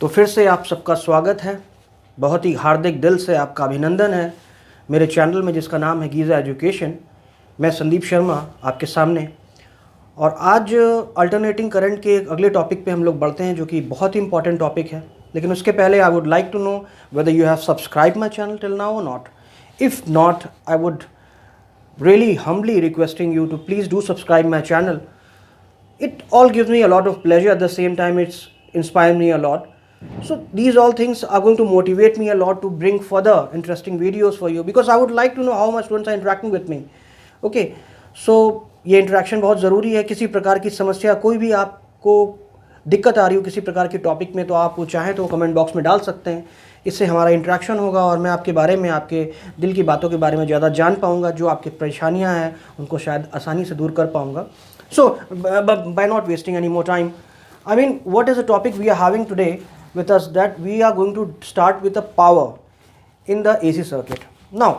तो फिर से आप सबका स्वागत है, बहुत ही हार्दिक दिल से आपका अभिनंदन है मेरे चैनल में जिसका नाम है गीज़ा एजुकेशन। मैं संदीप शर्मा आपके सामने, और आज अल्टरनेटिंग करंट के एक अगले टॉपिक पे हम लोग बढ़ते हैं जो कि बहुत ही इंपॉर्टेंट टॉपिक है। लेकिन उसके पहले I would like to know whether you have subscribe my channel till now और not. If not, I would really humbly requesting you to please do subscribe my channel. It all gives me a lot of pleasure, at the same time it's inspired me a lot. So these all things are going to motivate me a lot to bring further interesting videos for you, because I would like to know how much students are interacting with me. Okay, so ये interaction बहुत ज़रूरी है। किसी प्रकार की समस्या, कोई भी आपको दिक्कत आ रही हो किसी प्रकार के टॉपिक में, तो आप वो चाहें तो कमेंट बॉक्स में डाल सकते हैं। इससे हमारा इंटरेक्शन होगा और मैं आपके बारे में, आपके दिल की बातों के बारे में ज़्यादा जान पाऊँगा। जो आपकी परेशानियाँ हैं उनको शायद आसानी से दूर कर पाऊँगा। So by not wasting any more time, I mean what is the topic we are having today with us, that we are going to start with the power in the AC circuit. Now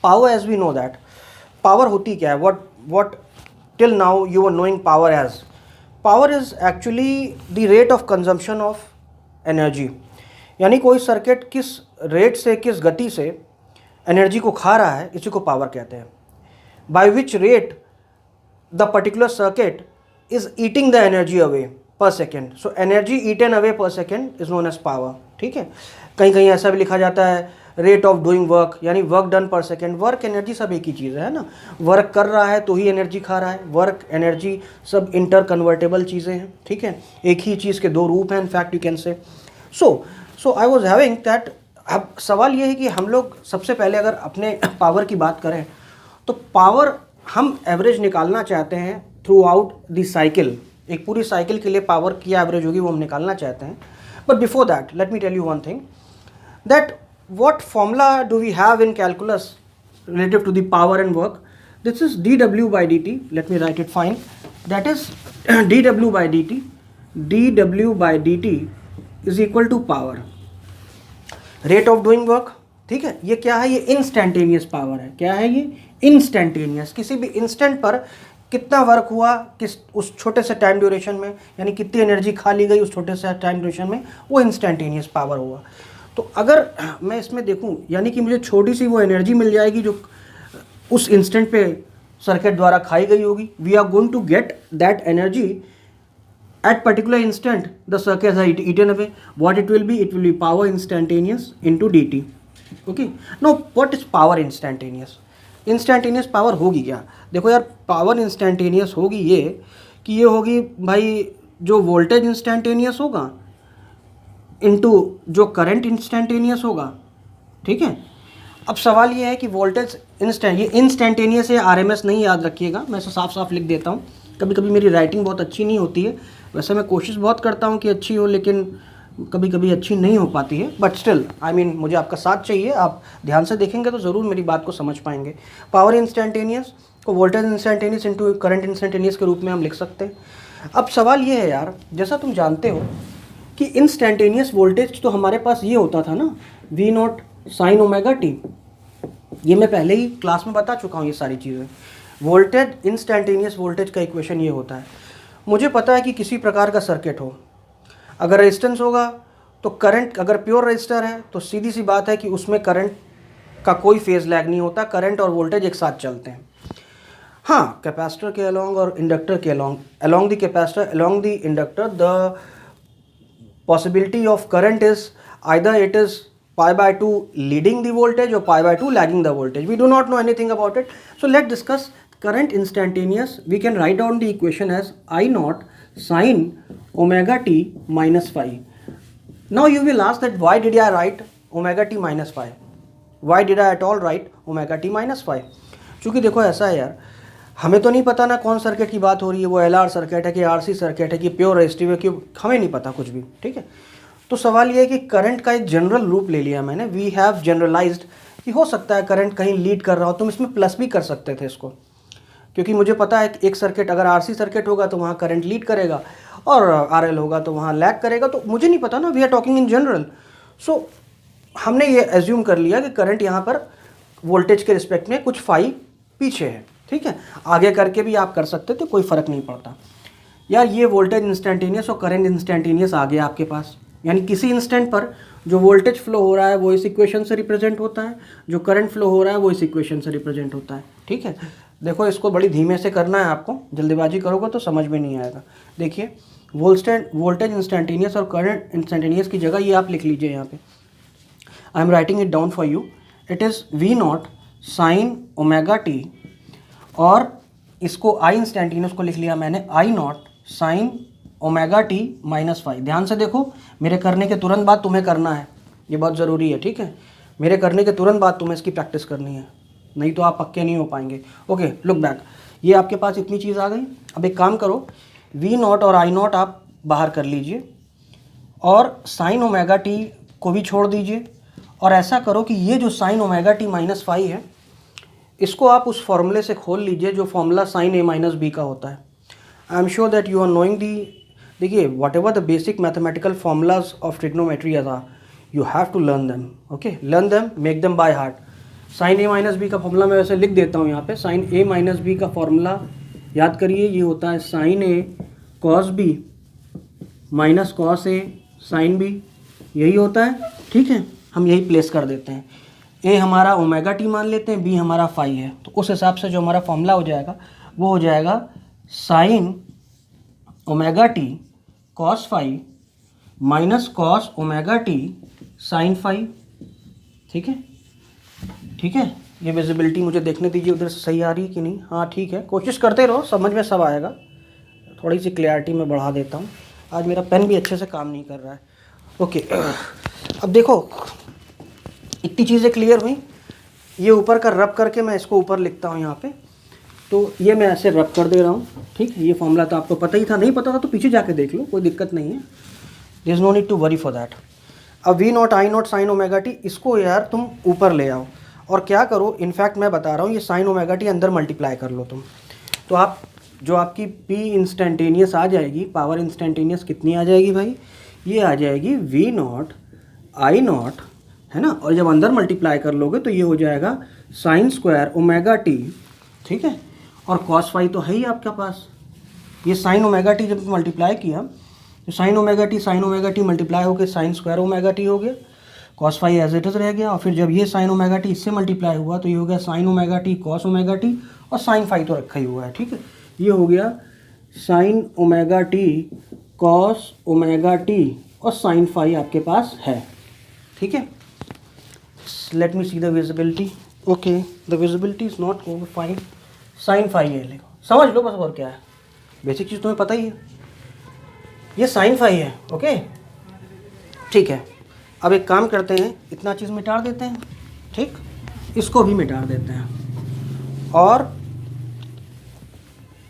power, as we know that power होती क्या है, what till now you were knowing power as. Power is actually the rate of consumption of energy, यानी कोई circuit किस rate से, किस गति से एनर्जी को खा रहा है, इसी को पावर कहते हैं। by which rate the particular circuit is eating the energy away per second. So energy eaten away per second is known as power. ठीक है, कहीं कहीं ऐसा भी लिखा जाता है रेट ऑफ डूइंग वर्क, यानी वर्क डन पर सेकेंड। वर्क एनर्जी सब एक ही चीज़ है ना, वर्क कर रहा है तो ही एनर्जी खा रहा है। वर्क एनर्जी सब इंटर कन्वर्टेबल चीज़ें हैं, ठीक है, एक ही चीज़ के दो रूप हैं, in fact you can say. So I was having that. अब सवाल ये है कि हम लोग सबसे पहले अगर अपने पावर की बात करें तो पावर हम एवरेज निकालना चाहते हैं थ्रू आउट द साइकिल। एक पूरी साइकिल के लिए पावर की एवरेज होगी वो हम निकालना चाहते हैं। But before that let me tell you one thing, that what formula do we have in calculus relative to the power and work. This is dw by dt. Let me write it fine, that is dw by dt. dw by dt is equal to power, rate of doing work. ठीक है, ये क्या है, ये instantaneous power है। क्या है ये? इंस्टेंटेनियस। किसी भी इंस्टेंट पर कितना वर्क हुआ, किस उस छोटे से टाइम ड्यूरेशन में, यानी कितनी एनर्जी खा ली गई उस छोटे से टाइम ड्यूरेशन में, वो इंस्टेंटेनियस पावर हुआ। तो अगर मैं इसमें देखूं, यानी कि मुझे छोटी सी वो एनर्जी मिल जाएगी जो उस इंस्टेंट पे सर्किट द्वारा खाई गई होगी। We are going to get that energy at particular instant the circuits are eaten away. What it will be? It will be power instantaneous into dt. Okay, now what is power instantaneous? Instantaneous power होगी क्या? देखो यार, power instantaneous होगी ये कि ये होगी भाई जो वोल्टेज इंस्टेंटेनियस होगा इनटू जो करंट इंस्टेंटेनियस होगा। ठीक है, अब सवाल ये है कि वोल्टेज ये इंस्टेंटेनियस है, आरएमएस नहीं, याद रखिएगा। मैं इसे साफ साफ लिख देता हूँ। कभी कभी मेरी राइटिंग बहुत अच्छी नहीं होती है, वैसे मैं कोशिश बहुत करता हूँ कि अच्छी हो, लेकिन कभी कभी अच्छी नहीं हो पाती है। बट स्टिल आई मीन मुझे आपका साथ चाहिए। आप ध्यान से देखेंगे तो ज़रूर मेरी बात को समझ पाएंगे। पावर इंस्टेंटेनियस को voltage instantaneous into current instantaneous के रूप में हम लिख सकते हैं। अब सवाल ये है यार, जैसा तुम जानते हो कि इंस्टेंटेनियस वोल्टेज तो हमारे पास ये होता था ना, we not sine omega t. ये मैं पहले ही क्लास में बता चुका हूँ ये सारी चीज़ें। वोल्टेज, इंस्टेंटेनियस वोल्टेज का इक्वेशन ये होता है। मुझे पता है कि किसी प्रकार का सर्किट हो, अगर रेजिस्टेंस होगा तो करंट, अगर प्योर रेजिस्टर है तो सीधी सी बात है कि उसमें करंट का कोई फेज लैग नहीं होता, करंट और वोल्टेज एक साथ चलते हैं। हाँ, कैपेसिटर के अलोंग और इंडक्टर के along the capacitor, along the inductor, the possibility of current is either it is pi by 2 leading the voltage or pi by 2 lagging the voltage. We do not know anything about it. So let's discuss current instantaneous. We can write down the equation as I naught sine omega t minus phi. Now you will ask that why did I write omega t minus phi? Why did I at all write omega t minus phi? क्योंकि देखो ऐसा है यार, हमें तो नहीं पता ना कौन सर्किट की बात हो रही है, वो LR सर्किट है कि RC सर्किट है कि प्योर रेजिस्टिव है, कि हमें नहीं पता कुछ भी। ठीक है, तो सवाल ये है कि करंट का एक जनरल रूप ले लिया मैंने। वी हैव जनरलाइज्ड कि हो सकता है करंट कहीं लीड कर रहा हो, तुम इसमें प्लस भी कर सकते थे इसको, क्योंकि मुझे पता है कि एक सर्किट अगर आरसी सर्किट होगा तो वहाँ करंट लीड करेगा और आरएल होगा तो वहाँ लैग करेगा। तो मुझे नहीं पता ना, we are talking in general. सो हमने ये एज्यूम कर लिया कि करंट यहाँ पर वोल्टेज के रिस्पेक्ट में कुछ फाई पीछे है। ठीक है, आगे करके भी आप कर सकते थे, कोई फ़र्क नहीं पड़ता। यार ये वोल्टेज इंस्टेंटेनियस और करंट इंस्टेंटेनियस आ गया आपके पास, यानी किसी इंस्टेंट पर जो वोल्टेज फ्लो हो रहा है वो इस इक्वेशन से रिप्रेजेंट होता है, जो करंट फ्लो हो रहा है वो इस इक्वेशन से रिप्रेजेंट होता है। ठीक है, देखो इसको बड़ी धीमे से करना है आपको, जल्दीबाजी करोगे तो समझ में नहीं आएगा। देखिए वोल्टेज इंस्टेंटेनियस और करंट इंस्टेंटेनियस की जगह ये आप लिख लीजिए यहाँ पे, I am writing it down for you, it is V not sine omega T, और इसको आई इंस्टेंटेनियस को लिख लिया मैंने I naught sine omega T minus five. ध्यान से देखो, मेरे करने के तुरंत बाद तुम्हें करना है, ये बहुत ज़रूरी है। ठीक है, मेरे करने के तुरंत बाद तुम्हें इसकी प्रैक्टिस करनी है, नहीं तो आप पक्के नहीं हो पाएंगे। ओके, लुक बैक, ये आपके पास इतनी चीज़ आ गई। अब एक काम करो, वी नॉट और आई नॉट आप बाहर कर लीजिए और साइन ओमेगा टी को भी छोड़ दीजिए, और ऐसा करो कि ये जो sine omega T minus five है इसको आप उस फॉर्मूले से खोल लीजिए जो formula sine A minus B का होता है। I am sure that you are knowing the, देखिए whatever the basic mathematical formulas of trigonometry are, you have to learn them. Okay, learn them, make them by heart. Sine A minus B का formula मैं वैसे लिख देता हूँ यहाँ पे। Sign A minus B का फॉर्मूला याद करिए, ये होता है sign A cos B minus cos A sine B, यही होता है। ठीक है, हम यही प्लेस कर देते हैं। ए हमारा ओमेगा टी मान लेते हैं, बी हमारा फाई है, तो उस हिसाब से जो हमारा फॉर्मूला हो जाएगा वो हो जाएगा sine omega T cos phi minus cos omega t sine phi. ठीक है, ठीक है, ये विजिबिलिटी मुझे देखने दीजिए उधर से सही आ रही है कि नहीं। हाँ ठीक है, कोशिश करते रहो, समझ में सब आएगा। थोड़ी सी क्लैरिटी में बढ़ा देता हूँ, आज मेरा पेन भी अच्छे से काम नहीं कर रहा है। ओके, अब देखो इतनी चीज़ें क्लियर हुई। ये ऊपर का रब करके मैं इसको ऊपर लिखता हूँ यहाँ पे, तो ये मैं ऐसे रब कर दे रहा हूँ। ठीक है, ये फॉर्मूला तो आपको पता ही था, नहीं पता था तो पीछे जाके देख लो, कोई दिक्कत नहीं है, there is no need to worry for that. अब V naught I naught sine omega T, इसको यार तुम ऊपर ले आओ और क्या करो, इनफैक्ट मैं बता रहा हूँ, ये साइन ओमेगा टी अंदर मल्टीप्लाई कर लो तुम, तो आप जो आपकी पी इंस्टेंटेनियस आ जाएगी, पावर इंस्टेंटेनियस कितनी आ जाएगी भाई, ये आ जाएगी वी नॉट आई नॉट, है ना, और जब अंदर मल्टीप्लाई कर लोगे तो ये हो जाएगा साइन स्क्वायर ओमेगा टी। ठीक है, और कॉस फाई तो है ही आपके पास, ये साइन ओमेगा टी जब मल्टीप्लाई किया तो साइन ओमेगा टी मल्टीप्लाई होकर साइन स्क्वायर ओमेगा टी हो गया, cos phi as it is रह गया, और फिर जब ये साइन ओमेगा टी इससे मल्टीप्लाई हुआ तो ये हो गया sine omega T cos omega T, और साइन फाई तो रखा ही हुआ है। ठीक है, ये हो गया sine omega T cos omega T और साइन फाई आपके पास है। ठीक है, let me see the visibility. Okay, the visibility is not over fine, sine phi है, लिखो, समझ लो बस, और क्या है, बेसिक चीज़ तुम्हें पता ही है, ये साइन फाई है। ओके, ठीक है, अब एक काम करते हैं, इतना चीज़ मिटा देते हैं, ठीक, इसको भी मिटा देते हैं और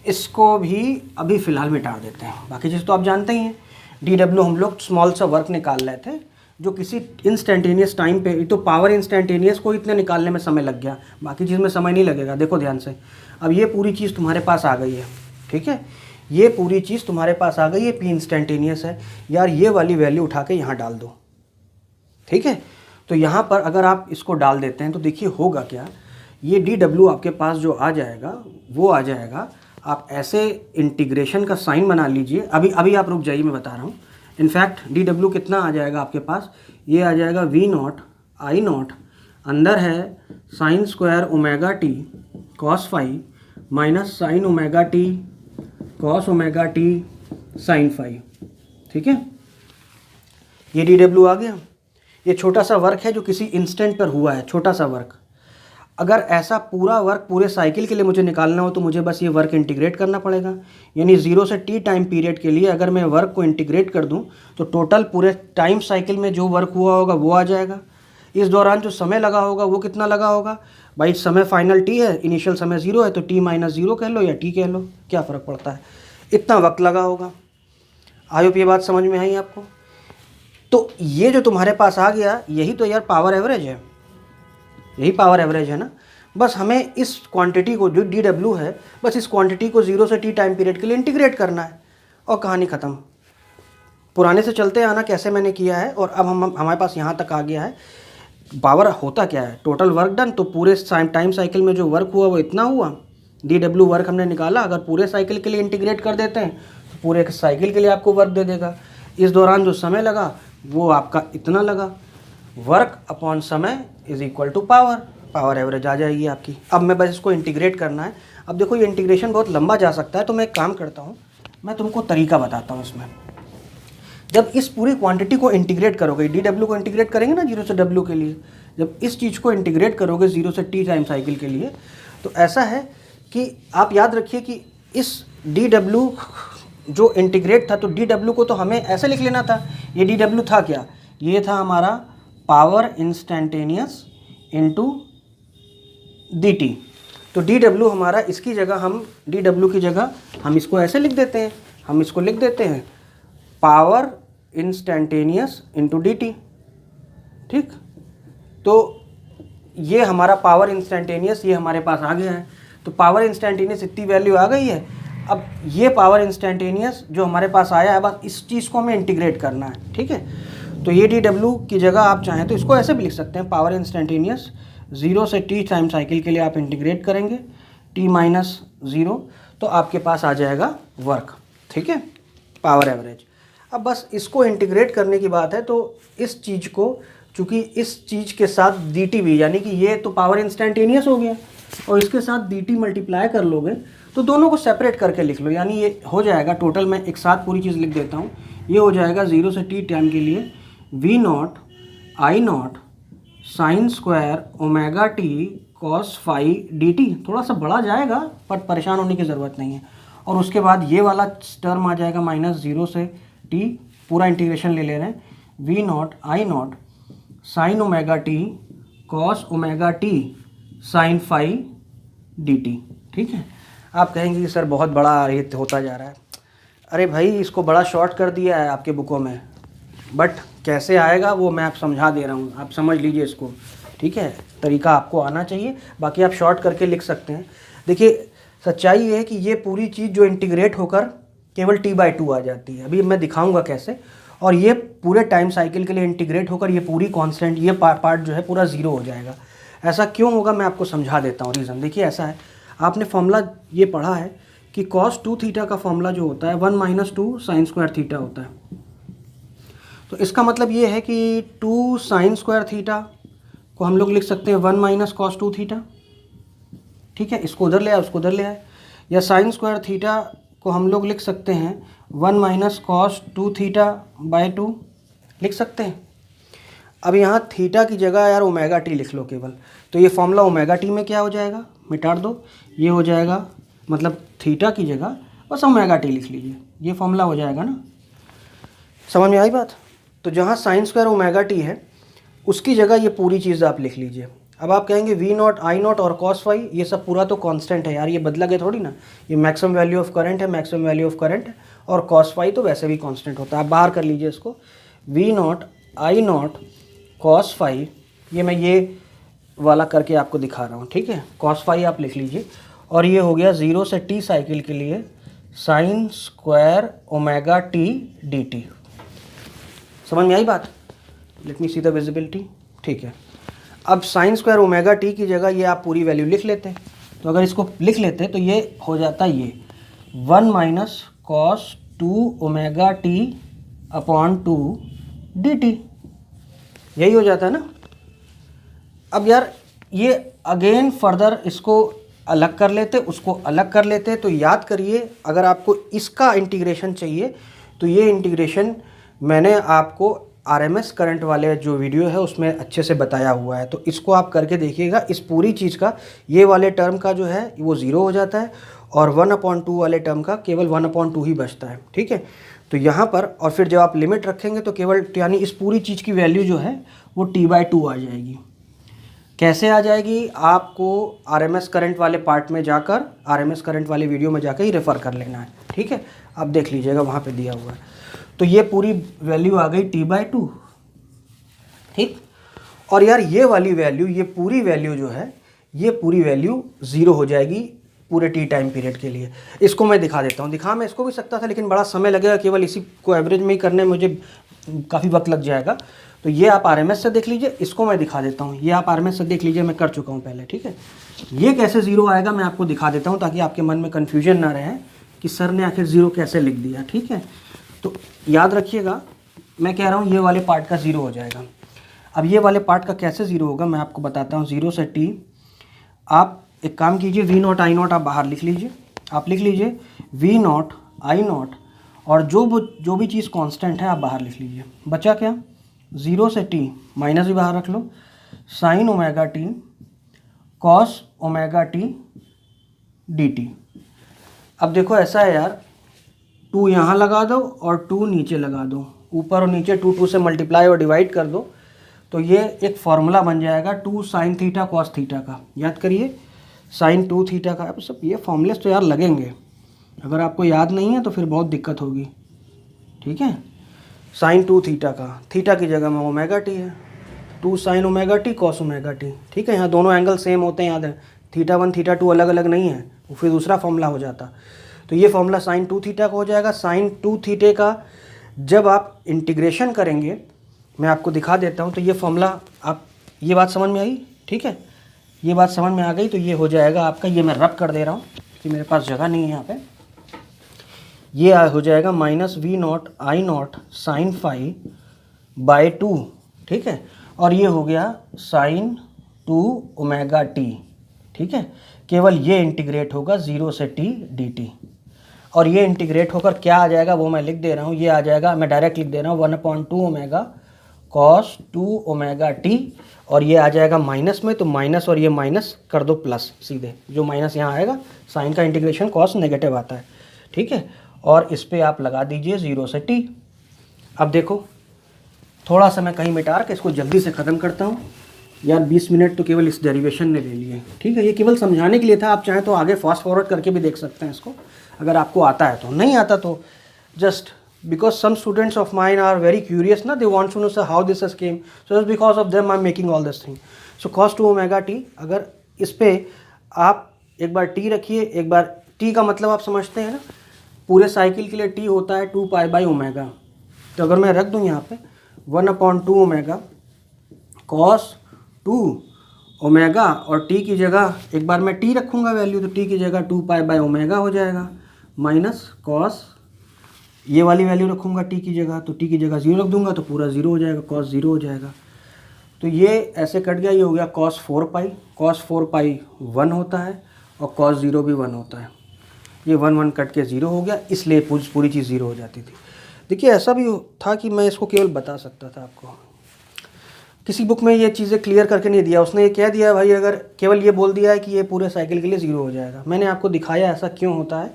इसको भी अभी फ़िलहाल मिटा देते हैं। बाकी चीज़ तो आप जानते ही हैं, डी डब्ल्यू हम लोग स्मॉल सा वर्क निकाल रहे थे जो किसी इंस्टेंटेनियस टाइम पे, तो पावर इंस्टेंटेनियस को इतने निकालने में समय लग गया, बाकी चीज़ में समय नहीं लगेगा। देखो ध्यान से, अब ये पूरी चीज़ तुम्हारे पास आ गई है। ठीक है, ये पूरी चीज़ तुम्हारे पास आ गई है, पी इंस्टेंटेनियस है यार, ये वाली वैल्यू उठा के यहाँ डाल दो। ठीक है, तो यहाँ पर अगर आप इसको डाल देते हैं तो देखिए होगा क्या, ये डी डब्ल्यू आपके पास जो आ जाएगा वो आ जाएगा, आप ऐसे इंटीग्रेशन का साइन बना लीजिए। अभी आप रुक जाइए, मैं बता रहा हूँ। इनफैक्ट डी डब्ल्यू कितना आ जाएगा आपके पास, ये आ जाएगा वी नॉट आई नॉट, अंदर है sine square omega T cos phi minus sine omega T cos omega t sine phi. ठीक है, ये डी डब्ल्यू आ गया। ये छोटा सा वर्क है जो किसी इंस्टेंट पर हुआ है, छोटा सा वर्क। अगर ऐसा पूरा वर्क पूरे साइकिल के लिए मुझे निकालना हो तो मुझे बस ये वर्क इंटीग्रेट करना पड़ेगा, यानी 0 से t टाइम पीरियड के लिए अगर मैं वर्क को इंटीग्रेट कर दूं तो टोटल पूरे टाइम साइकिल में जो वर्क हुआ होगा वो आ जाएगा। इस दौरान जो समय लगा होगा वो कितना लगा होगा भाई, समय फाइनल t है, इनिशियल समय 0 है, तो t माइनस 0 कह लो या t कह लो, क्या फ़र्क पड़ता है, इतना वक्त लगा होगा। आई होप ये बात समझ में आई आपको। तो ये जो तुम्हारे पास आ गया यही तो यार पावर एवरेज है, यही पावर एवरेज है ना। बस हमें इस क्वांटिटी को जो डी डब्ल्यू है, बस इस क्वांटिटी को 0 से t टाइम पीरियड के लिए इंटीग्रेट करना है और कहानी ख़त्म। पुराने से चलते आना कैसे मैंने किया है, और अब हमारे पास यहाँ तक आ गया है। पावर होता क्या है, टोटल वर्क डन, तो पूरे टाइम साइकिल में जो वर्क हुआ वो इतना हुआ, डी डब्ल्यू वर्क हमने निकाला। अगर पूरे साइकिल के लिए इंटीग्रेट कर देते हैं तो पूरे साइकिल के लिए आपको वर्क दे देगा। इस दौरान जो समय लगा वो आपका इतना लगा। वर्क अपॉन समय is equal to power, power average आ जाएगी आपकी। अब मैं बस इसको इंटीग्रेट करना है। अब देखो ये इंटीग्रेशन बहुत लंबा जा सकता है, तो मैं एक काम करता हूँ, मैं तुमको तरीका बताता हूँ इसमें। जब इस पूरी क्वांटिटी को इंटीग्रेट करोगे, डी डब्ल्यू को इंटीग्रेट करेंगे ना 0 से डब्ल्यू के लिए, जब इस चीज़ को इंटीग्रेट करोगे 0 से टी टाइम साइकिल के लिए, तो ऐसा है कि आप याद रखिए कि इस डी डब्ल्यू जो इंटीग्रेट था, तो डी डब्ल्यू को तो हमें ऐसे लिख लेना था। ये डी डब्ल्यू था क्या, ये था हमारा power instantaneous into D T. तो डी डब्ल्यू हमारा, इसकी जगह हम डी डब्ल्यू की जगह हम इसको ऐसे लिख देते हैं, हम इसको लिख देते हैं power instantaneous into D t. ठीक, तो ये हमारा पावर इंस्टेंटेनियस ये हमारे पास आ गया है। तो पावर इंस्टेंटेनियस इतनी वैल्यू आ गई है। अब ये पावर इंस्टेंटेनियस जो हमारे पास आया है, बस इस चीज़ को हमें इंटीग्रेट करना है। ठीक है, तो ये डी डब्ल्यू की जगह आप चाहें तो इसको ऐसे भी लिख सकते हैं, पावर इंस्टेंटेनियस 0 से टी टाइम साइकिल के लिए आप इंटीग्रेट करेंगे t माइनस 0, तो आपके पास आ जाएगा वर्क। ठीक है, पावर एवरेज। अब बस इसको इंटीग्रेट करने की बात है, तो इस चीज़ को, चूँकि इस चीज़ के साथ डी टी भी, यानी कि ये तो पावर इंस्टेंटेनियस हो गया और इसके साथ डी टी मल्टीप्लाई कर लोगे तो दोनों को सेपरेट करके लिख लो, यानी ये हो जाएगा टोटल। मैं एक साथ पूरी चीज़ लिख देता हूँ। ये हो जाएगा 0 से टी टाइम के लिए V naught I naught sine square omega T cos phi d t. थोड़ा सा बड़ा जाएगा पर परेशान होने की ज़रूरत नहीं है। और उसके बाद ये वाला टर्म आ जाएगा माइनस 0 से टी, पूरा इंटीग्रेशन ले ले रहे हैं, V naught I naught sine omega T cos omega t sine phi d t. ठीक है, आप कहेंगे कि सर बहुत बड़ा ये होता जा रहा है। अरे भाई, इसको बड़ा शॉर्ट कर दिया है आपके बुकों में, बट कैसे आएगा वो मैं आप समझा दे रहा हूँ, आप समझ लीजिए इसको। ठीक है, तरीका आपको आना चाहिए, बाकी आप शॉर्ट करके लिख सकते हैं। देखिए, सच्चाई ये है कि ये पूरी चीज़ जो इंटीग्रेट होकर केवल t/2 आ जाती है, अभी मैं दिखाऊंगा कैसे। और ये पूरे टाइम साइकिल के लिए इंटीग्रेट होकर ये पूरी कांस्टेंट, ये पार्ट जो है पूरा 0 हो जाएगा। ऐसा क्यों होगा मैं आपको समझा देता हूँ रीज़न। देखिए ऐसा है, आपने फॉर्मूला ये पढ़ा है कि cos 2 थीटा का फॉर्मूला जो होता है 1 - 2 साइन स्क्वायर थीटा होता है। तो इसका मतलब ये है कि 2 साइन स्क्वायर थीटा को हम लोग लिख सकते हैं 1 - cos 2 थीटा। ठीक है, इसको उधर ले आए, उसको उधर ले आए। या साइन स्क्वायर थीटा को हम लोग लिख सकते हैं 1 - cos 2 थीटा बाय 2 लिख सकते हैं। अब यहाँ थीटा की जगह यार ओमेगा टी लिख लो केवल, तो ये फॉर्मूला ओमेगा टी में क्या हो जाएगा, मिटा दो, ये हो जाएगा, मतलब थीटा की जगह बस ओमेगा टी लिख लीजिए, ये फॉर्मूला हो जाएगा ना। समझ में आई बात। तो जहाँ साइन स्क्वायर ओमेगा टी है उसकी जगह ये पूरी चीज़ आप लिख लीजिए। अब आप कहेंगे वी नॉट आई नॉट और कॉस फाई ये सब पूरा तो कांस्टेंट है यार, ये बदला गया थोड़ी ना, ये मैक्सिमम वैल्यू ऑफ करंट है, मैक्सिमम वैल्यू ऑफ करंट है, और कॉस फाई तो वैसे भी कांस्टेंट होता है। आप बाहर कर लीजिए इसको, V naught I naught cos phi, ये मैं ये वाला करके आपको दिखा रहा हूँ। ठीक है, कॉस फाई आप लिख लीजिए, और ये हो गया 0 से टी साइकिल के लिए sign square omega T D T. समझ में आई बात। Late me see the visibility. ठीक है, अब साइन स्क्वायर ओमेगा टी की जगह ये आप पूरी वैल्यू लिख लेते हैं। तो अगर इसको लिख लेते हैं तो ये हो जाता है ये 1 - cos 2 omega T upon 2 D T, यही हो जाता है ना। अब यार ये अगेन फर्दर इसको अलग कर लेते, उसको अलग कर लेते। तो याद करिए, अगर आपको इसका इंटीग्रेशन चाहिए तो ये इंटीग्रेशन मैंने आपको आरएमएस करंट वाले जो वीडियो है उसमें अच्छे से बताया हुआ है, तो इसको आप करके देखिएगा। इस पूरी चीज़ का ये वाले टर्म का जो है वो 0 हो जाता है, और 1/2 वाले टर्म का केवल 1/2 ही बचता है। ठीक है, तो यहाँ पर और फिर जब आप लिमिट रखेंगे तो केवल यानी इस पूरी चीज़ की वैल्यू जो है वो t/2 आ जाएगी। कैसे आ जाएगी, आपको आरएमएस करंट वाले पार्ट में जाकर, आरएमएस करंट वाले वीडियो में जाकर ही रेफ़र कर लेना है। ठीक है, आप देख लीजिएगा वहाँ पे दिया हुआ है। तो ये पूरी वैल्यू आ गई t/2। ठीक, और यार ये वाली वैल्यू, ये पूरी वैल्यू जो है, ये पूरी वैल्यू 0 हो जाएगी पूरे टी टाइम पीरियड के लिए। इसको मैं दिखा देता हूँ। दिखा मैं इसको भी सकता था, लेकिन बड़ा समय लगेगा, केवल इसी को एवरेज में ही करने में मुझे काफ़ी वक्त लग जाएगा। तो ये आप आरएमएस से देख लीजिए, इसको मैं दिखा देता हूँ। ये आप आरएमएस से देख लीजिए, मैं कर चुका हूँ पहले। ठीक है, ये कैसे 0 आएगा मैं आपको दिखा देता हूँ, ताकि आपके मन में कन्फ्यूजन ना रहे कि सर ने आखिर 0 कैसे लिख दिया। ठीक है, तो याद रखिएगा, मैं कह रहा हूँ ये वाले पार्ट का ज़ीरो हो जाएगा। अब ये वाले पार्ट का कैसे ज़ीरो होगा मैं आपको बताता हूँ। 0 से t, आप एक काम कीजिए, V0 I0 आप बाहर लिख लीजिए। आप लिख लीजिए V0 I0 और जो भी चीज़ कांस्टेंट है आप बाहर लिख लीजिए। बचा क्या? 0 से t, माइनस भी बाहर रख लो, sine omega T cos omega T dt। अब देखो ऐसा है यार, 2 यहाँ लगा दो और 2 नीचे लगा दो, ऊपर और नीचे 2 से मल्टीप्लाई और डिवाइड कर दो, तो ये एक फार्मूला बन जाएगा 2 साइन थीटा कॉस थीटा का। याद करिए, साइन 2 थीटा का। अब सब ये फॉर्मूलेस तो यार लगेंगे, अगर आपको याद नहीं है तो फिर बहुत दिक्कत होगी। ठीक है, साइन 2 थीटा का, थीटा की जगह में ओमेगा टी है, 2 sign omega T cos omega T. ठीक है, यहाँ दोनों एंगल सेम होते हैं, याद है, थीटा 1 थीटा 2 अलग अलग नहीं है, वो फिर दूसरा फॉर्मूला हो जाता। तो ये फॉर्मूला साइन 2 थीटा का हो जाएगा। साइन 2 थीटे का जब आप इंटीग्रेशन करेंगे, मैं आपको दिखा देता हूँ, तो ये फॉर्मूला आप, ये बात समझ में आई? ठीक है, ये बात समझ में आ गई तो ये हो जाएगा आपका, ये मैं रब कर दे रहा हूँ कि मेरे पास जगह नहीं है यहाँ पे। ये हो जाएगा -V0 I0 sine phi bye 2। ठीक है, और ये हो गया साइन 2 ओमेगा टी। ठीक है, केवल ये इंटीग्रेट होगा 0 से t dt, और ये इंटीग्रेट होकर क्या आ जाएगा वो मैं लिख दे रहा हूँ। ये आ जाएगा, मैं डायरेक्ट लिख दे रहा हूँ, 1/2 ओमेगा कॉस 2 ओमेगा टी, और ये आ जाएगा माइनस में, तो माइनस और ये माइनस कर दो प्लस, सीधे जो माइनस यहाँ आएगा, साइन का इंटीग्रेशन कॉस नेगेटिव आता है। ठीक है, और इस पर आप लगा दीजिए 0 से t। अब देखो, थोड़ा सा मैं कहीं मिटा के इसको जल्दी से ख़त्म करता हूँ यार, 20 मिनट तो केवल इस डेरिवेशन ने ले लिए। ठीक है, ये केवल समझाने के लिए था, आप चाहें तो आगे फास्ट फॉरवर्ड करके भी देख सकते हैं इसको, अगर आपको आता है तो। नहीं आता तो just because some students of mine are very curious ना, they want to know sir how this came, so just because of them I am making all this thing. So cos 2 omega T, अगर इस पर आप एक बार T रखिए, एक बार T का मतलब आप समझते हैं ना, पूरे साइकिल के लिए टी होता है 2 पाई बाई ओमेगा। तो अगर मैं रख दूँ यहाँ पे 1/2 ओमेगा कॉस 2 ओमेगा, और टी की जगह एक बार मैं टी रखूँगा वैल्यू, तो टी की जगह 2 पाई बाई ओमेगा हो जाएगा, माइनस कॉस, ये वाली वैल्यू रखूँगा टी की जगह, तो टी की जगह 0 रख दूँगा तो पूरा 0 हो जाएगा, कॉस 0 हो जाएगा। तो ये ऐसे कट गया, ये हो गया कॉस 4 पाई, कॉस 4 पाई 1 होता है और कॉस 0 भी 1 होता है। ये 1 1 कट के 0 हो गया, इसलिए पूरी चीज़ 0 हो जाती थी। देखिए ऐसा भी था कि मैं इसको केवल बता सकता था आपको, किसी बुक में ये चीज़ें क्लियर करके नहीं दिया, उसने ये कह दिया भाई, अगर केवल ये बोल दिया है कि ये पूरे साइकिल के लिए 0 हो जाएगा। मैंने आपको दिखाया ऐसा क्यों होता है,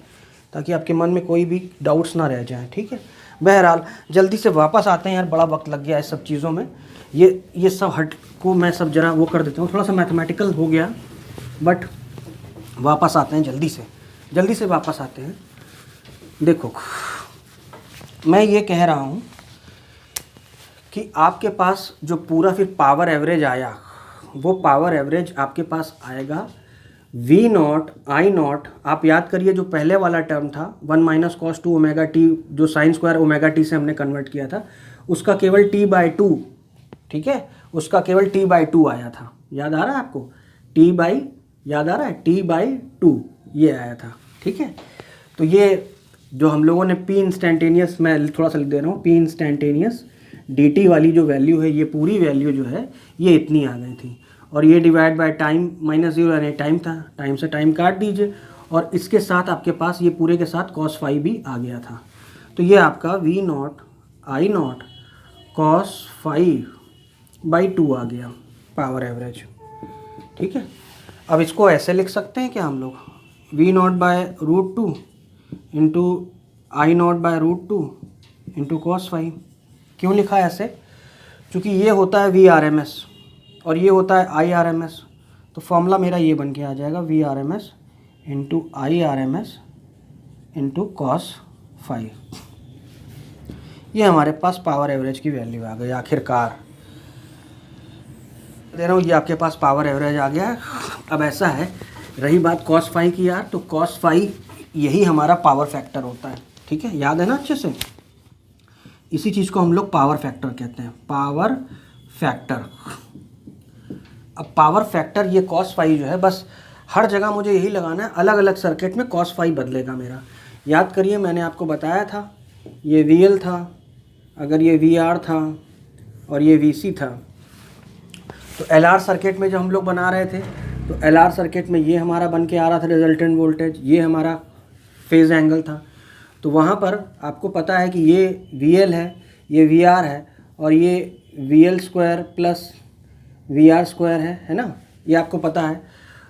ताकि आपके मन में कोई भी डाउट्स ना रह जाएं। ठीक है, बहरहाल जल्दी से वापस आते हैं यार, बड़ा वक्त लग गया इस सब चीज़ों में। ये सब हट को मैं सब जरा वो कर देता हूँ, थोड़ा सा मैथमेटिकल हो गया, बट वापस आते हैं जल्दी से वापस आते हैं। देखो, मैं ये कह रहा हूँ कि आपके पास जो पूरा फिर पावर एवरेज आया, वो पावर एवरेज आपके पास आएगा V0 I0। आप याद करिए, जो पहले वाला टर्म था 1 माइनस कॉस 2 ओमेगा टी, जो साइन स्क्वायर ओमेगा टी से हमने कन्वर्ट किया था, उसका केवल t/2, ठीक है, उसका केवल t/2 आया था। याद आ रहा है आपको? याद आ रहा है? t/2 ये आया था। ठीक है, तो ये जो हम लोगों ने P इंस्टेंटेनियस, मैं थोड़ा सा लिख दे रहा हूँ, P इंस्टेंटेनियस dt वाली जो वैल्यू है, ये पूरी वैल्यू जो है ये इतनी आ गई थी, और ये डिवाइड बाय टाइम -0 यानी टाइम था, टाइम से टाइम काट दीजिए, और इसके साथ आपके पास ये पूरे के साथ cos फाई भी आ गया था। तो ये आपका V0 I0 cos 5/2 आ गया पावर एवरेज। ठीक है, अब इसको ऐसे लिख सकते हैं क्या हम लोग, V0/√2 into I0/√2 into cos 5। क्यों लिखा है ऐसे? क्योंकि ये होता है VRMS और ये होता है IRMS, तो फॉर्मूला मेरा ये बन के आ जाएगा VRMS into IRMS into cos 5। ये हमारे पास पावर एवरेज की वैल्यू आ गई आखिरकार। दे रहा हूँ, ये आपके पास पावर एवरेज आ गया। अब ऐसा है, रही बात cos 5 की यार, तो cos 5 यही हमारा पावर फैक्टर होता है। ठीक है, याद है ना अच्छे से? इसी चीज़ को हम लोग पावर फैक्टर कहते हैं, पावर फैक्टर। अब पावर फैक्टर ये cos 5 जो है, बस हर जगह मुझे यही लगाना है, अलग अलग सर्किट में cos 5 बदलेगा मेरा। याद करिए, मैंने आपको बताया था ये VL था, अगर ये VR था और ये VC था, तो LR सर्किट में जो हम लोग बना रहे थे, तो LR सर्किट में ये हमारा बन के आ रहा था रिजल्टेंट वोल्टेज, ये हमारा फेज़ एंगल था। तो वहाँ पर आपको पता है कि ये VL है, ये VR है, और ये VL square plus VR square है ना, ये आपको पता है।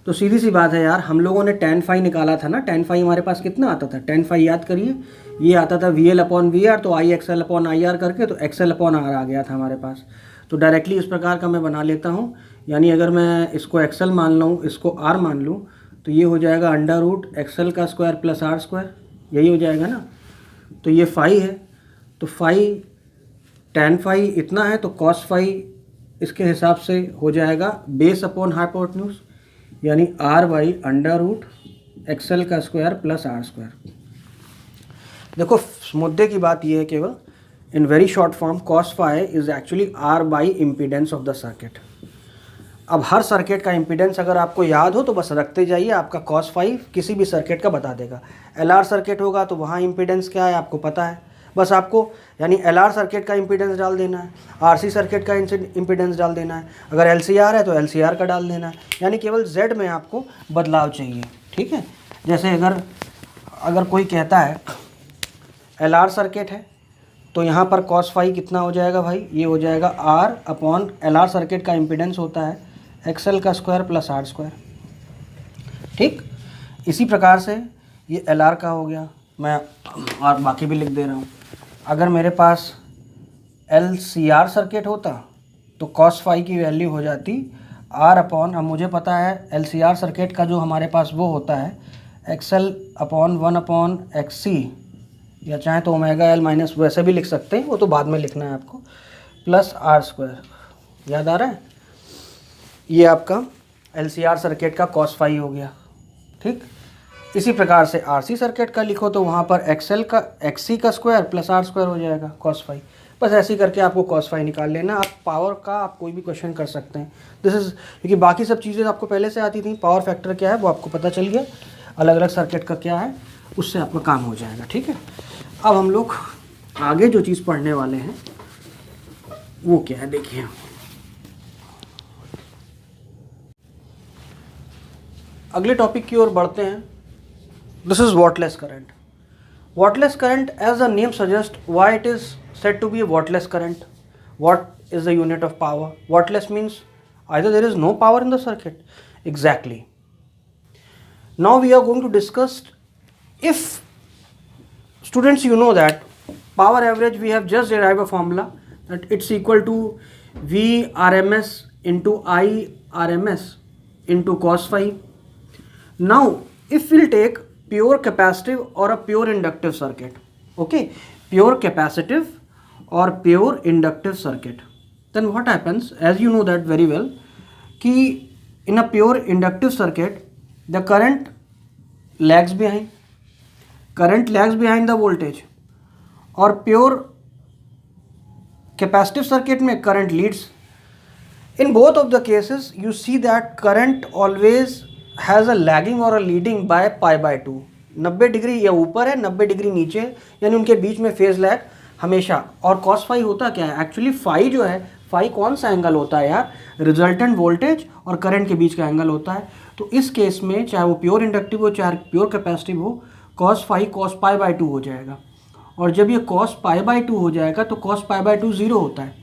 तो सीधी सी बात है यार, हम लोगों ने tan phi निकाला था ना, tan phi हमारे पास कितना आता था, tan phi याद करिए, ये आता था VL अपॉन VR, तो IXL अपॉन IR करके, तो XL अपॉन R आ गया था हमारे पास। तो डायरेक्टली इस प्रकार का मैं बना लेता हूँ, यानी अगर मैं इसको XL मान लूँ, इसको R मान लूँ, तो ये हो जाएगा अंडर रूट XL का स्क्वायर प्लस R स्क्वायर, यही हो जाएगा ना। तो ये फाई है, तो फाई tan फाई इतना है, तो कॉस फाई इसके हिसाब से हो जाएगा बेस अपॉन हाइपोटेन्यूज, यानी R by under root XL का स्क्वायर प्लस R स्क्वायर। देखो मुद्दे की बात ये है केवल, in very short form, cos phi is actually R by impedance of the circuit. अब हर सर्किट का इम्पीडेंस अगर आपको याद हो तो बस रखते जाइए, आपका कॉस फाई किसी भी सर्किट का बता देगा। LR सर्किट होगा तो वहाँ इम्पीडेंस क्या है आपको पता है, बस आपको यानी LR सर्किट का इम्पीडेंस डाल देना है, RC सर्किट का इम्पीडेंस डाल देना है, अगर LCR है तो LCR का डाल देना है, यानी केवल Z में आपको बदलाव चाहिए, ठीक है। जैसे अगर कोई कहता है LR सर्किट है, तो यहाँ पर कॉस फाई कितना हो जाएगा भाई, ये हो जाएगा R अपॉन LR सर्किट का इम्पीडेंस होता है XL का स्क्वायर प्लस R स्क्वायर, ठीक। इसी प्रकार से ये LR का हो गया, मैं और बाकी भी लिख दे रहा हूँ। अगर मेरे पास LCR सर्किट होता तो कॉस फाई की वैल्यू हो जाती R अपॉन, अब मुझे पता है LCR सर्किट का जो हमारे पास वो होता है XL अपॉन 1 अपॉन XC, या चाहे तो ओमेगा L माइनस वैसे भी लिख सकते हैं, वो तो बाद में लिखना है आपको, प्लस R स्क्वायर। याद आ रहा है, ये आपका LCR सर्किट का कॉस फाई हो गया, ठीक। इसी प्रकार से RC सर्किट का लिखो तो वहाँ पर XC का स्क्वायर प्लस R स्क्वायर हो जाएगा कॉस फाई। बस ऐसे ही करके आपको कॉस फाई निकाल लेना। आप पावर का आप कोई भी क्वेश्चन कर सकते हैं, दिस इज़, क्योंकि बाकी सब चीज़ें आपको पहले से आती थी, पावर फैक्टर क्या है वो आपको पता चल गया, अलग अलग सर्किट का क्या है, उससे आपका काम हो जाएगा, ठीक है। अब हम लोग आगे जो चीज़ पढ़ने वाले हैं वो क्या है, देखिए। अगले टॉपिक की ओर बढ़ते हैं। This is wattless current. Wordless current, as the name suggests, why it is said to be a wordless current? What is the unit of power? Wordless means either there is no power in the circuit. Exactly. Now we are going to discuss, if students, you know that power average, we have just derived a formula that it's equal to V RMS into I RMS into cos phi. Now if we'll take pure capacitive or a pure inductive circuit, okay, pure capacitive or pure inductive circuit, then what happens, as you know that very well, कि in a pure inductive circuit the current lags behind the voltage, और pure capacitive circuit में current leads. In both of the cases you see that current always has a lagging or a leading by pi by 2. 90 degree या ऊपर है, 90 degree नीचे, यानी उनके बीच में phase lag हमेशा। और कॉस फाई होता क्या है एक्चुअली, फाई जो है, फाई कौन सा एंगल होता है यार, रिजल्टेंट वोल्टेज और करंट के बीच का एंगल होता है। तो इस केस में चाहे वो प्योर इंडक्टिव हो चाहे प्योर कैपेसिटिव हो, cos phi cos pi by 2 हो जाएगा। और जब ये कॉस पाई बाई 2 हो जाएगा तो कॉस पाई बाई 2 0 होता है।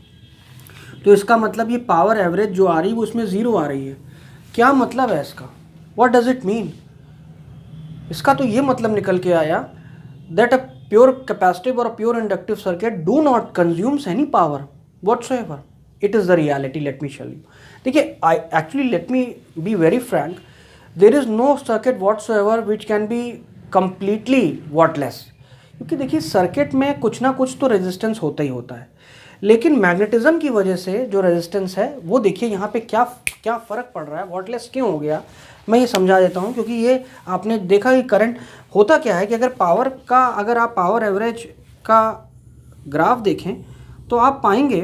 तो इसका मतलब ये पावर एवरेज जो आ रही है वो उसमें 0 आ रही है। क्या मतलब है इसका, What does it mean? इसका तो ये मतलब निकल के आया that a pure capacitive or a pure inductive circuit do not consumes any power whatsoever. It is the reality. Let me show you. देखिए, let me be very frank. There is no circuit whatsoever which can be completely wordless. क्योंकि देखिए circuit में कुछ ना कुछ तो resistance होता ही होता है, लेकिन मैग्नेटिज्म की वजह से जो रेजिस्टेंस है वो देखिए यहाँ पे क्या फ़र्क पड़ रहा है, वॉटलेस क्यों हो गया, मैं ये समझा देता हूँ। क्योंकि ये आपने देखा कि करंट होता क्या है कि अगर आप पावर एवरेज का ग्राफ देखें तो आप पाएंगे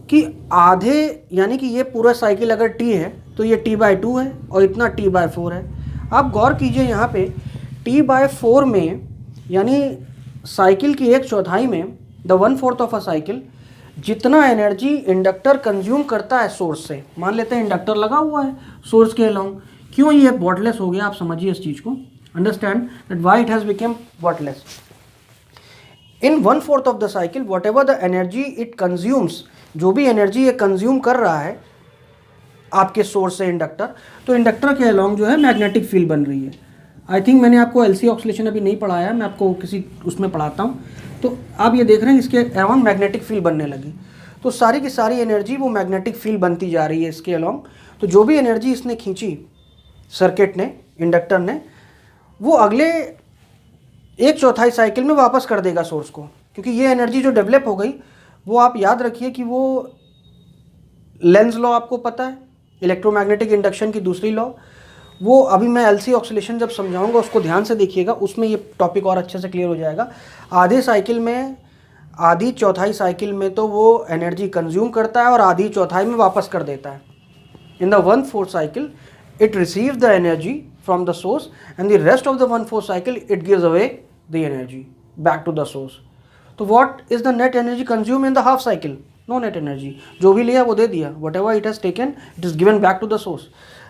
कि आधे, यानी कि ये पूरा साइकिल अगर t है तो ये t/2 है और इतना t/4 है। आप गौर कीजिए यहाँ पे t/4 में, यानी साइकिल की 1/4 में द 1/4 ऑफ अ साइकिल, जितना एनर्जी इंडक्टर कंज्यूम करता है सोर्स से, मान लेते हैं इंडक्टर लगा हुआ है सोर्स के अलोंग, क्यों ये वॉटलेस हो गया, आप समझिए इस चीज़ को, understand that why it has become wattless. In 1/4 of the cycle what ever the energy it consumes, जो भी एनर्जी ये कंज्यूम कर रहा है आपके सोर्स से इंडक्टर, तो इंडक्टर के अलोंग जो है मैग्नेटिक फील्ड बन रही है। आई थिंक मैंने आपको एलसी ऑक्सीलेशन अभी नहीं पढ़ाया है, मैं आपको किसी उसमें पढ़ाता हूँ। तो आप ये देख रहे हैं इसके अराउंड मैग्नेटिक फील्ड बनने लगी, तो सारी की सारी एनर्जी वो मैग्नेटिक फील्ड बनती जा रही है इसके अलोंग। तो जो भी एनर्जी इसने खींची सर्किट ने, इंडक्टर ने, वो अगले 1/4 साइकिल में वापस कर देगा सोर्स को, क्योंकि ये एनर्जी जो डेवलप हो गई वो आप याद रखिए कि वो लेंज लॉ आपको पता है, इलेक्ट्रोमैग्नेटिक इंडक्शन की दूसरी लॉ, वो अभी मैं एलसी ऑक्सीलेशन जब समझाऊंगा उसको ध्यान से देखिएगा, उसमें ये टॉपिक और अच्छे से क्लियर हो जाएगा। आधे साइकिल में, आधी चौथाई साइकिल में तो वो एनर्जी कंज्यूम करता है और आधी चौथाई में वापस कर देता है। In the 1/4 cycle it receives the energy from the source and the rest of the 1/4 cycle it gives away the energy back to the source. तो what is the net energy consumed in the half cycle? No net energy. जो भी लिया वो दे दिया, whatever it has taken it is given back to the source.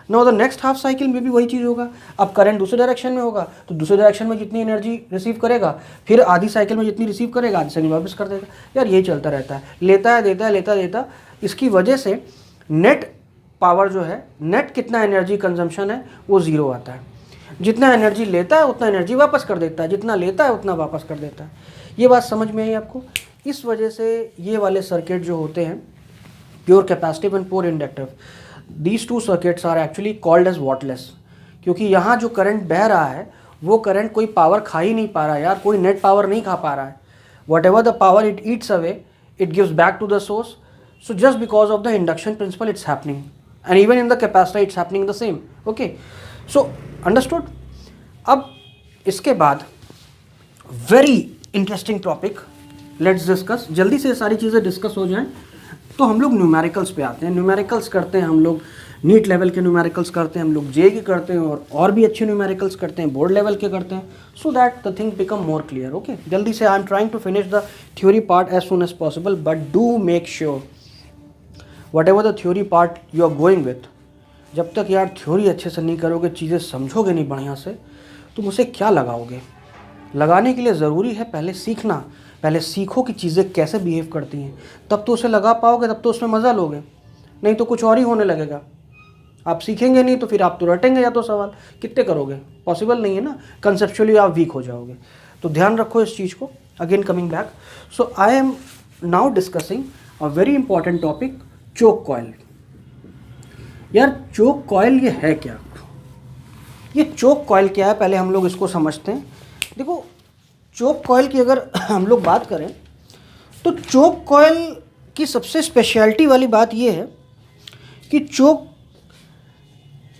Now the next half cycle में भी वही चीज़ होगा। अब करंट दूसरे डायरेक्शन में होगा तो दूसरे डायरेक्शन में जितनी एनर्जी रिसीव करेगा, फिर आधी साइकिल में जितनी रिसीव करेगा आधी साइकिल वापस कर देगा। यार यही चलता रहता है, लेता है देता है लेता देता, इसकी वजह से नेट पावर जो है, नेट कितना एनर्जी कंजम्पशन है वो ज़ीरो आता है। जितना एनर्जी लेता है उतना एनर्जी वापस कर देता है, जितना लेता है उतना वापस कर देता है। ये बात समझ में आई आपको? इस वजह से ये वाले सर्किट जो होते हैं, pure capacitive and pure inductive, these two circuits are actually called as wattless, क्योंकि यहाँ जो करंट बह रहा है वो करंट कोई पावर खा ही नहीं पा रहा है यार, कोई नेट पावर नहीं खा पा रहा है। Whatever the power it eats away it gives back to the source. So just because of the induction principle it's happening, and even in the capacitor it's happening the same. Okay, so understood? अब इसके बाद very interesting topic let's discuss, जल्दी से सारी चीज़ें discuss हो जाएं तो हम लोग न्यूमेरिकल्स पे आते हैं। न्यूमेरिकल्स करते हैं हम लोग, नीट लेवल के न्यूमेरिकल्स करते हैं हम लोग, जे के करते हैं और भी अच्छे न्यूमेरिकल्स करते हैं, बोर्ड लेवल के करते हैं, so that the thing become more clear. Okay, जल्दी से I am trying to finish the theory part as soon as possible, but do make sure whatever the theory part you are going with, जब तक यार theory अच्छे से नहीं करोगे, चीज़ें समझोगे नहीं बढ़िया से, तुम उसे क्या लगाओगे? लगाने के लिए ज़रूरी है पहले सीखना, पहले सीखो कि चीज़ें कैसे बिहेव करती हैं, तब तो उसे लगा पाओगे, तब तो उसमें मज़ा लोगे, नहीं तो कुछ और ही होने लगेगा। आप सीखेंगे नहीं तो फिर आप तो रटेंगे, या तो सवाल कितने करोगे, पॉसिबल नहीं है ना, कंसेप्चुअली आप वीक हो जाओगे। तो ध्यान रखो इस चीज़ को। Again coming back, so I am now discussing a very important topic, choke coil. यार चोक कॉइल ये है क्या? ये चोक कॉइल क्या है पहले हम लोग इसको समझते हैं। देखो, चोक कॉइल की अगर हम लोग बात करें तो चोक कॉइल की सबसे स्पेशलिटी वाली बात ये है कि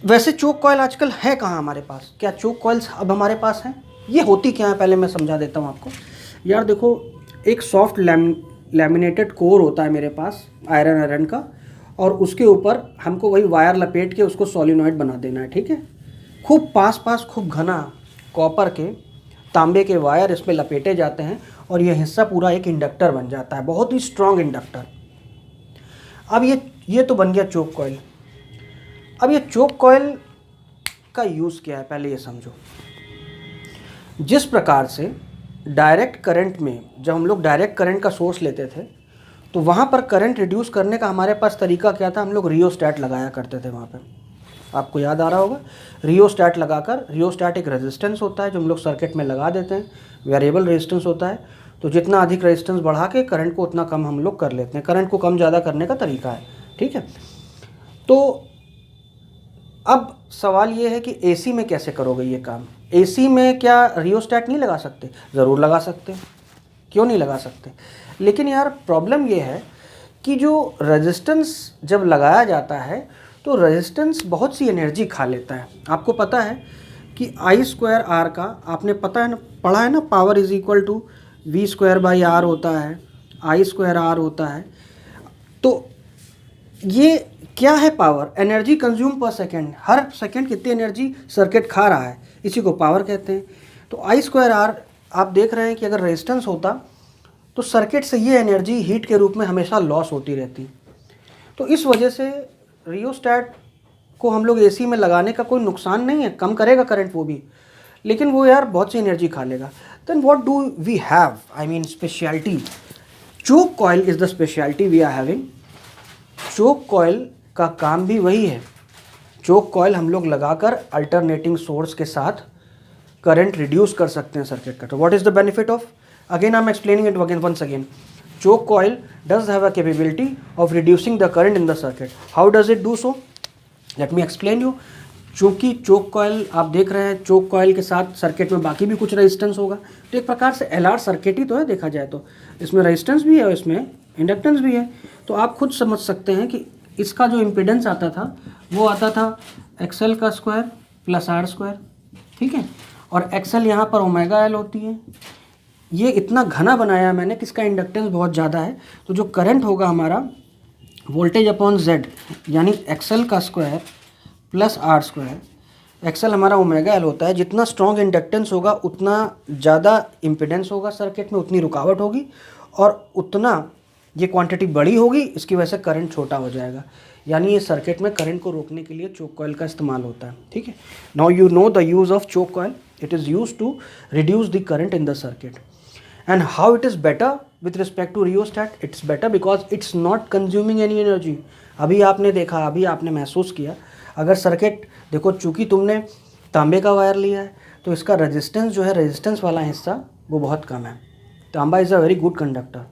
वैसे चोक कॉइल आजकल है कहाँ हमारे पास? क्या चोक कॉइल्स अब हमारे पास हैं? ये होती क्या है पहले मैं समझा देता हूँ आपको। यार देखो, एक सॉफ्ट लैमिनेटेड कोर होता है मेरे पास आयरन का, और उसके ऊपर हमको वही वायर लपेट के उसको सोलिनॉइड बना देना है, ठीक है। खूब पास खूब घना कॉपर के, तांबे के वायर इस पर लपेटे जाते हैं और यह हिस्सा पूरा एक इंडक्टर बन जाता है, बहुत ही स्ट्रॉन्ग इंडक्टर। अब ये तो बन गया चोक कॉइल। अब ये चोक कॉइल का यूज़ क्या है पहले ये समझो। जिस प्रकार से डायरेक्ट करंट में, जब हम लोग डायरेक्ट करंट का सोर्स लेते थे तो वहाँ पर करंट रिड्यूस करने का हमारे पास तरीका क्या था? हम लोग रियोस्टैट लगाया करते थे वहाँ पे, आपको याद आ रहा होगा। रियोस्टैट लगाकर, रियोस्टैट एक रेजिस्टेंस होता है जो हम लोग सर्किट में लगा देते हैं, वेरिएबल रेजिस्टेंस होता है, तो जितना अधिक रेजिस्टेंस बढ़ा के करंट को उतना कम हम लोग कर लेते हैं। करंट को कम ज़्यादा करने का तरीका है, ठीक है। तो अब सवाल ये है कि एसी में कैसे करोगे ये काम? एसी में क्या रियोस्टैट नहीं लगा सकते? ज़रूर लगा सकते, क्यों नहीं लगा सकते। लेकिन यार प्रॉब्लम ये है कि जो रेजिस्टेंस जब लगाया जाता है तो रेजिस्टेंस बहुत सी एनर्जी खा लेता है। आपको पता है कि I²R का आपने पता है ना, पढ़ा है ना, power is equal to V²/R होता है, I²R होता है। तो ये क्या है? पावर, एनर्जी कंज्यूम पर सेकेंड, हर सेकेंड कितनी एनर्जी सर्किट खा रहा है, इसी को पावर कहते हैं। तो I²R आप देख रहे हैं कि अगर रेजिस्टेंस होता तो सर्किट से ये एनर्जी हीट के रूप में हमेशा लॉस होती रहती। तो इस वजह से रियोस्टैट को हम लोग एसी में लगाने का कोई नुकसान नहीं है, कम करेगा करंट वो भी, लेकिन वो यार बहुत सी एनर्जी खा लेगा। Then what do we have, I mean speciality, choke coil is the speciality we are having. Choke coil का काम भी वही है। चोक कॉइल हम लोग लगाकर अल्टरनेटिंग सोर्स के साथ करंट रिड्यूस कर सकते हैं सर्किट का। तो what is the benefit of, again I am explaining it again once again, choke coil does have a capability of reducing the current in the circuit. How does it do so? Let me explain you. चूँकि चोक coil आप देख रहे हैं, चोक coil के साथ circuit में बाकी भी कुछ रेजिस्टेंस होगा, तो एक प्रकार से एलआर सर्किट ही तो है देखा जाए तो। इसमें रेजिस्टेंस भी है और इसमें इंडक्टेंस भी है। तो आप खुद समझ सकते हैं कि इसका जो इम्पिडेंस आता था वो आता था एक्सएल का स्क्वायर प्लस आर स्क्वायर, ठीक है, और एक्सएल यहाँ पर ओमेगा एल होती है। ये इतना घना बनाया मैंने कि इसका इंडक्टेंस बहुत ज़्यादा है, तो जो करंट होगा हमारा वोल्टेज अपॉन जेड, यानी एक्सएल का square plus R square, XL हमारा ओमेगा एल होता है। जितना स्ट्रॉन्ग इंडक्टेंस होगा उतना ज़्यादा इम्पिडेंस होगा सर्किट में, उतनी रुकावट होगी और उतना ये क्वांटिटी बड़ी होगी, इसकी वजह से करंट छोटा हो जाएगा। यानी ये सर्किट में करंट को रोकने के लिए चोक कॉइल का इस्तेमाल होता है, ठीक है। Now you know the use of choke coil, it is use to reduce the current in the circuit. And how it is better with respect to rheostat? It's better because it's not consuming any energy. अभी आपने देखा, अभी आपने महसूस किया, अगर circuit देखो, चूँकि तुमने तांबे का वायर लिया है तो इसका रेजिस्टेंस जो है, रेजिस्टेंस वाला हिस्सा वो बहुत कम है। तांबा is a very good conductor,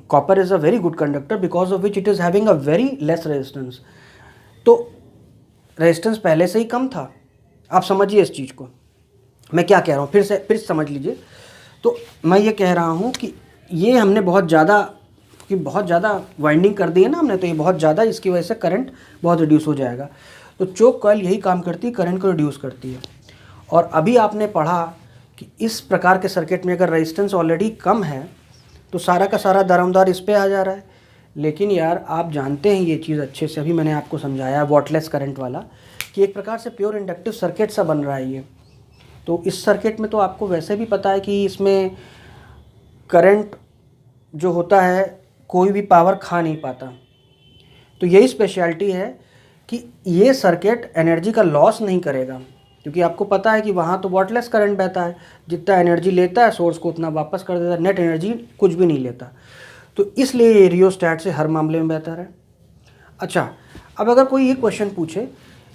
copper is a very good conductor because of which it is having a very less resistance. तो रेजिस्टेंस पहले से ही कम था। आप समझिए इस चीज़ को, मैं क्या कह रहा हूँ, फिर समझ लीजिए। तो मैं ये कह रहा हूँ कि ये हमने बहुत ज़्यादा वाइंडिंग कर दी है ना हमने, तो ये बहुत ज़्यादा, इसकी वजह से करंट बहुत रिड्यूस हो जाएगा। तो चोक कॉइल यही काम करती है, करंट को रिड्यूस करती है। और अभी आपने पढ़ा कि इस प्रकार के सर्किट में अगर रेजिस्टेंस ऑलरेडी कम है तो सारा का सारा दारोमदार इस पर आ जा रहा है। लेकिन यार आप जानते हैं ये चीज़ अच्छे से, अभी मैंने आपको समझाया वॉटलेस करंट वाला, कि एक प्रकार से प्योर इंडक्टिव सर्किट सा बन रहा है ये। तो इस सर्किट में तो आपको वैसे भी पता है कि इसमें करंट जो होता है कोई भी पावर खा नहीं पाता। तो यही स्पेशलिटी है कि ये सर्किट एनर्जी का लॉस नहीं करेगा, क्योंकि आपको पता है कि वहाँ तो वॉटलेस करंट बहता है, जितना एनर्जी लेता है सोर्स को उतना वापस कर देता है, नेट एनर्जी कुछ भी नहीं लेता। तो इसलिए ये रियोस्टैट से हर मामले में बेहतर है। अच्छा, अब अगर कोई ये क्वेश्चन पूछे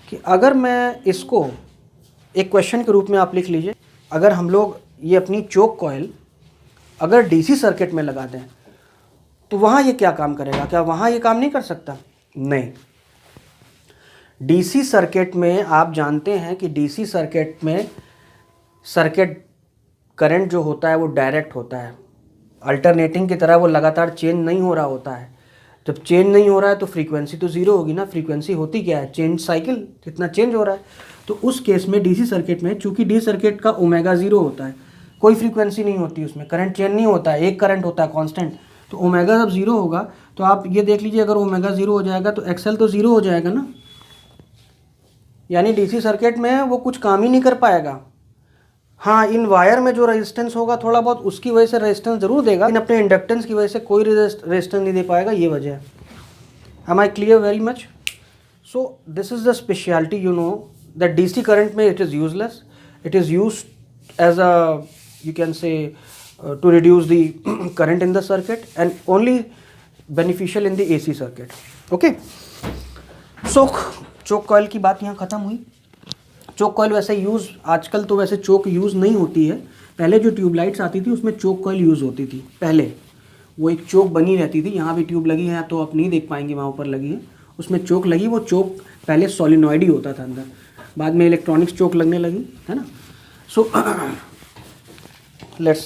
कि अगर मैं इसको एक क्वेश्चन के रूप में आप लिख लीजिए, अगर हम लोग ये अपनी चोक कॉइल अगर डीसी सर्किट में लगा दें तो वहाँ ये क्या काम करेगा? क्या वहाँ ये काम नहीं कर सकता? नहीं। डीसी सर्किट में आप जानते हैं कि डीसी सर्किट में सर्किट करंट जो होता है वो डायरेक्ट होता है, अल्टरनेटिंग की तरह वो लगातार चेंज नहीं हो रहा होता है। जब चेंज नहीं हो रहा है तो फ्रीक्वेंसी तो ज़ीरो होगी ना। फ्रीक्वेंसी होती क्या है? चेंज साइकिल, जितना चेंज हो रहा है। तो उस केस में डीसी सर्किट में, चूंकि डी सर्किट का ओमेगा ज़ीरो होता है, कोई फ्रीक्वेंसी नहीं होती उसमें, करंट चेंज नहीं होता है, एक करंट होता है कांस्टेंट। तो ओमेगा जब ज़ीरो होगा तो आप ये देख लीजिए, अगर ओमेगा ज़ीरो हो जाएगा तो एक्सएल तो ज़ीरो हो जाएगा ना, यानी डीसी सर्किट में वो कुछ काम ही नहीं कर पाएगा। हाँ, इन वायर में जो रेजिस्टेंस होगा थोड़ा बहुत, उसकी वजह से रेजिस्टेंस ज़रूर देगा, लेकिन अपने इंडक्टेंस की वजह से कोई रेजिस्टेंस नहीं दे पाएगा, ये वजह है। Am I clear very much? So this is the speciality, you know that DC current में it is useless, it is used as a, you can say to reduce the current in the circuit and only beneficial in the AC circuit. Okay, so choke coil की बात यहाँ ख़त्म हुई। चोक coil वैसे use, आजकल तो वैसे चोक use नहीं होती है। पहले जो ट्यूबलाइट्स आती थी उसमें चोक कॉइल यूज़ होती थी। पहले वो एक चोक बनी रहती थी, यहाँ भी ट्यूब लगी है तो आप नहीं देख पाएंगे, वहाँ ऊपर लगी है, उसमें चोक लगी। वो चोक पहले सॉलिनॉइड ही होता था अंदर, बाद में इलेक्ट्रॉनिक्स चोक लगने लगी, है ना। सो let's